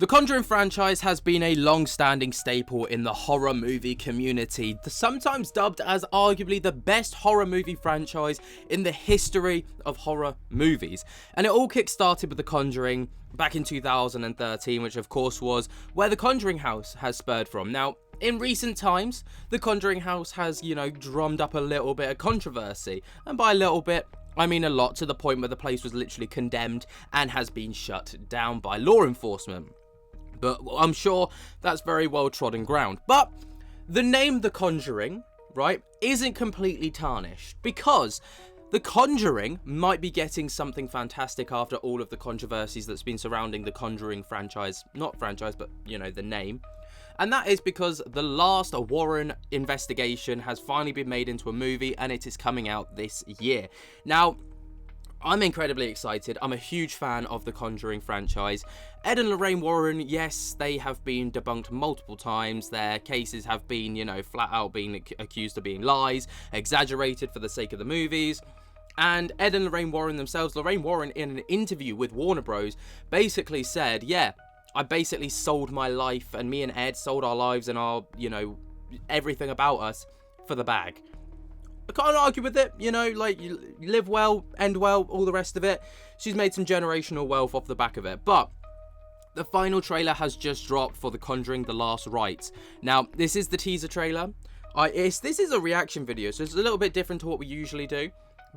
The Conjuring franchise has been a long-standing staple in the horror movie community, sometimes dubbed as arguably the best horror movie franchise in the history of horror movies. And it all kick-started with The Conjuring back in 2013, which of course was where The Conjuring house has spurred from. Now, in recent times, The Conjuring house has, drummed up a little bit of controversy, and by a little bit, I mean a lot, to the point where the place was literally condemned and has been shut down by law enforcement. But I'm sure that's very well trodden ground. But the name The Conjuring, right, isn't completely tarnished, because The Conjuring might be getting something fantastic after all of the controversies that's been surrounding the Conjuring franchise. Not franchise, but, the name. And that is because the last Warren investigation has finally been made into a movie, and it is coming out this year. Now, I'm incredibly excited. I'm a huge fan of the Conjuring franchise. Ed and Lorraine Warren, yes, they have been debunked multiple times. Their cases have been, flat out being accused of being lies, exaggerated for the sake of the movies. And Ed and Lorraine Warren themselves, Lorraine Warren in an interview with Warner Bros. Basically said, yeah, I basically sold my life, and me and Ed sold our lives and our, everything about us for the bag. I can't argue with it, you live well, end well, all the rest of it. She's made some generational wealth off the back of it. But the final trailer has just dropped for The Conjuring: The Last Rites. Now, this is the teaser trailer. This is a reaction video, so it's a little bit different to what we usually do.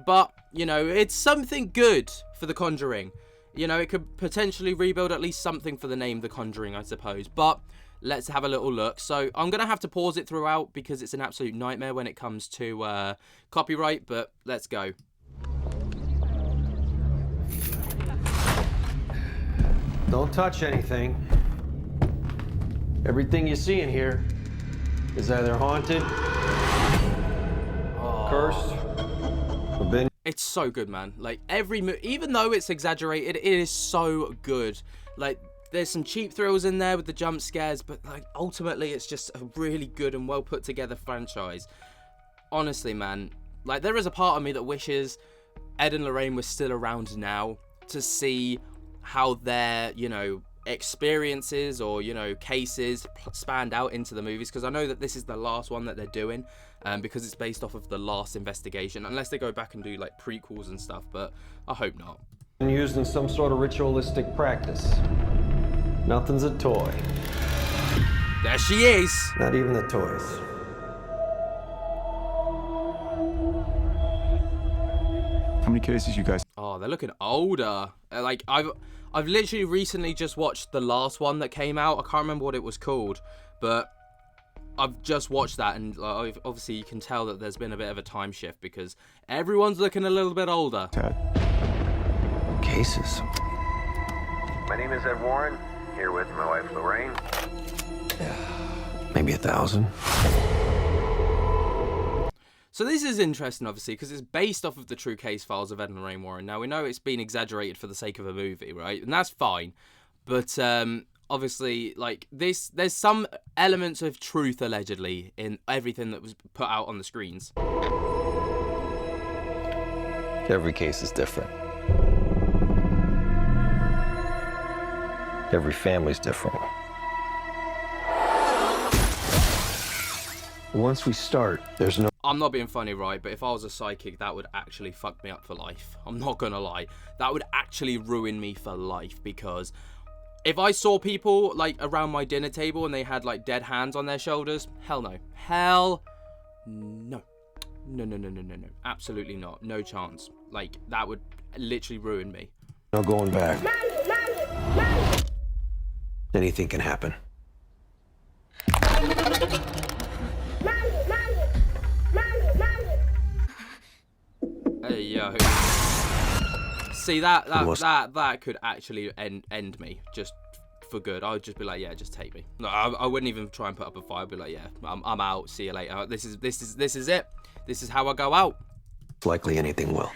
But, it's something good for The Conjuring. It could potentially rebuild at least something for the name The Conjuring, I suppose. But let's have a little look. So I'm going to have to pause it throughout because it's an absolute nightmare when it comes to copyright, but let's go. Don't touch anything. Everything you see in here is either haunted, cursed, or been... It's so good, man. Even though it's exaggerated, it is so good. There's some cheap thrills in there with the jump scares, but ultimately it's just a really good and well put together franchise. Honestly, man, there is a part of me that wishes Ed and Lorraine were still around now to see how their, experiences or, cases spanned out into the movies, because I know that this is the last one that they're doing, because it's based off of the last investigation, unless they go back and do prequels and stuff, but I hope not. Used in some sort of ritualistic practice. Nothing's a toy. There she is. Not even the toys. How many cases you guys? Oh, they're looking older. I've literally recently just watched the last one that came out. I can't remember what it was called, but I've just watched that, and obviously you can tell that there's been a bit of a time shift because everyone's looking a little bit older. Cases. My name is Ed Warren, here with my wife Lorraine. Maybe 1,000. So this is interesting, obviously, because it's based off of the true case files of Ed and Lorraine Warren. Now, we know it's been exaggerated for the sake of a movie, right? And that's fine. But obviously, there's some elements of truth, allegedly, in everything that was put out on the screens. Every case is different. Every family's different. Once we start, there's no... I'm not being funny, right? But if I was a psychic, that would actually fuck me up for life. I'm not gonna lie. That would actually ruin me for life, because if I saw people, around my dinner table and they had, dead hands on their shoulders, hell no. Hell no. No. Absolutely not. No chance. That would literally ruin me. No going back. Mommy. Anything can happen. Hey, yo. See, that could actually end me, just for good. I would just be like, yeah, just take me. No, I wouldn't even try and put up a fight. I'd be like, yeah, I'm out. See you later. This is it. This is how I go out. Likely anything will.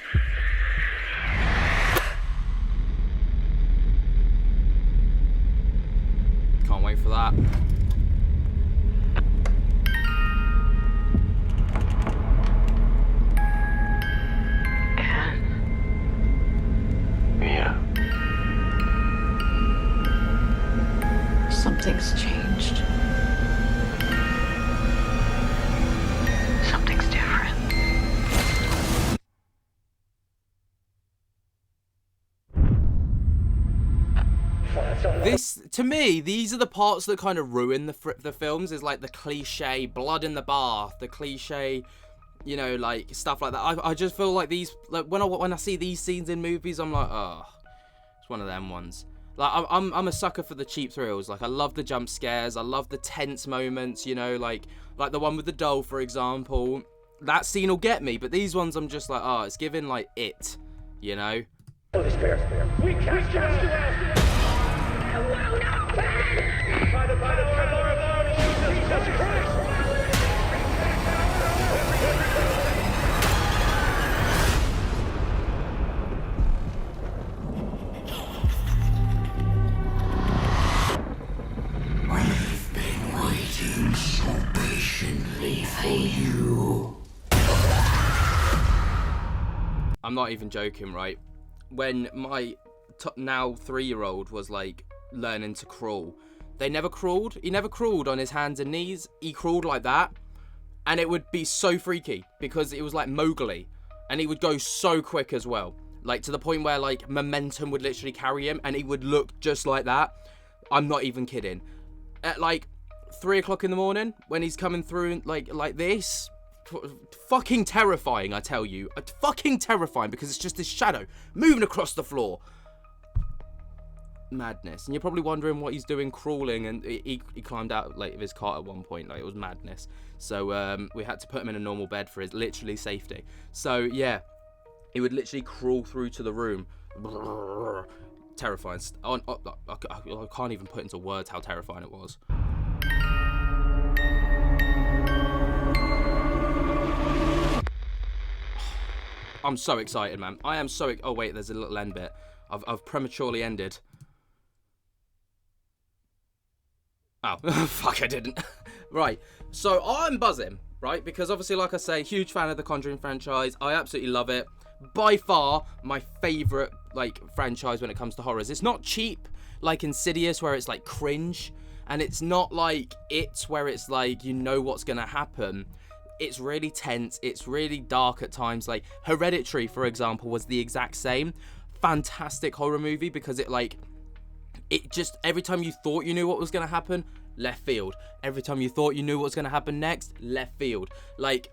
Can't wait for that. Yeah. Something's changed. Something's different. This, to me, these are the parts that kind of ruin the films, is like the cliche blood in the bath, the cliche, you know, like stuff like that. I just feel like these, like when I see these scenes in movies, I'm like, oh, it's one of them ones. Like I'm a sucker for the cheap thrills. Like I love the jump scares, I love the tense moments, you know, like the one with the doll, for example. That scene will get me, but these ones I'm just like, oh, it's giving like It, you know. Holy Spirit, we cast you out! By the power of our Lord Jesus Christ! We've been waiting so patiently for you. I'm not even joking, right? When my now 3-year-old was like learning to crawl, he never crawled on his hands and knees. He crawled like that, and it would be so freaky because it was like Mowgli, and he would go so quick as well, like to the point where like momentum would literally carry him, and he would look just like that. I'm not even kidding. At like 3 o'clock in the morning when he's coming through like this, fucking terrifying, I tell you. Fucking terrifying, because it's just this shadow moving across the floor. Madness. And you're probably wondering what he's doing crawling, and he climbed out like of his cot at one point. Like, it was madness. So we had to put him in a normal bed for his literally safety. So yeah, he would literally crawl through to the room. Terrifying. I can't even put into words how terrifying it was. I'm so excited, man. I am so... Oh, wait, there's a little end bit. I've prematurely ended. Oh, fuck, I didn't. Right, so I'm buzzing, right? Because obviously, like I say, huge fan of the Conjuring franchise. I absolutely love it. By far, my favourite, like, franchise when it comes to horrors. It's not cheap, like Insidious, where it's, like, cringe. And it's not like It, where it's, like, you know what's going to happen. It's really tense. It's really dark at times. Like, Hereditary, for example, was the exact same. Fantastic horror movie because it just, every time you thought you knew what was going to happen, left field. Every time you thought you knew what was going to happen next, left field. Like,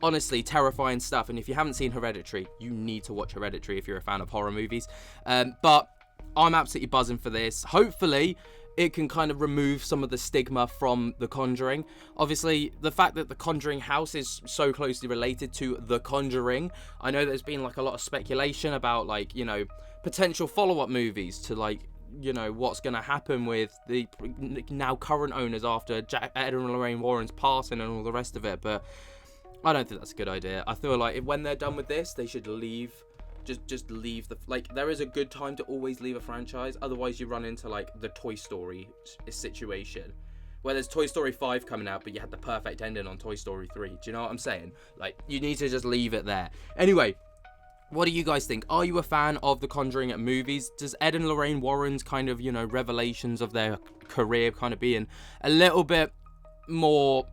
honestly, terrifying stuff. And if you haven't seen Hereditary, you need to watch Hereditary if you're a fan of horror movies. But I'm absolutely buzzing for this. Hopefully, it can kind of remove some of the stigma from The Conjuring. Obviously, the fact that the Conjuring house is so closely related to The Conjuring, I know there's been like a lot of speculation about, like, you know, potential follow-up movies to, like, you know, what's going to happen with the now current owners after Ed and Lorraine Warren's passing and all the rest of it. But I don't think that's a good idea. I feel like when they're done with this, they should leave. Just leave the, like, there is a good time to always leave a franchise. Otherwise, you run into like the Toy Story situation, where there's Toy Story 5 coming out, but you had the perfect ending on Toy Story 3. Do you know what I'm saying? Like, you need to just leave it there. Anyway, what do you guys think? Are you a fan of the Conjuring movies? Does Ed and Lorraine Warren's kind of, you know, revelations of their career kind of being a little bit more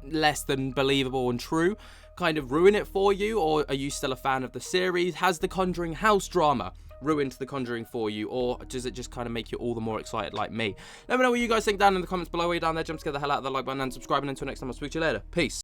less than believable and true kind of ruin it for you? Or are you still a fan of the series? Has the Conjuring house drama ruined The Conjuring for you, or does it just kind of make you all the more excited like me? Let me know what you guys think down in the comments below. Way down there, jump scare the hell out of the like button and subscribe, and until next time, I'll speak to you later. Peace.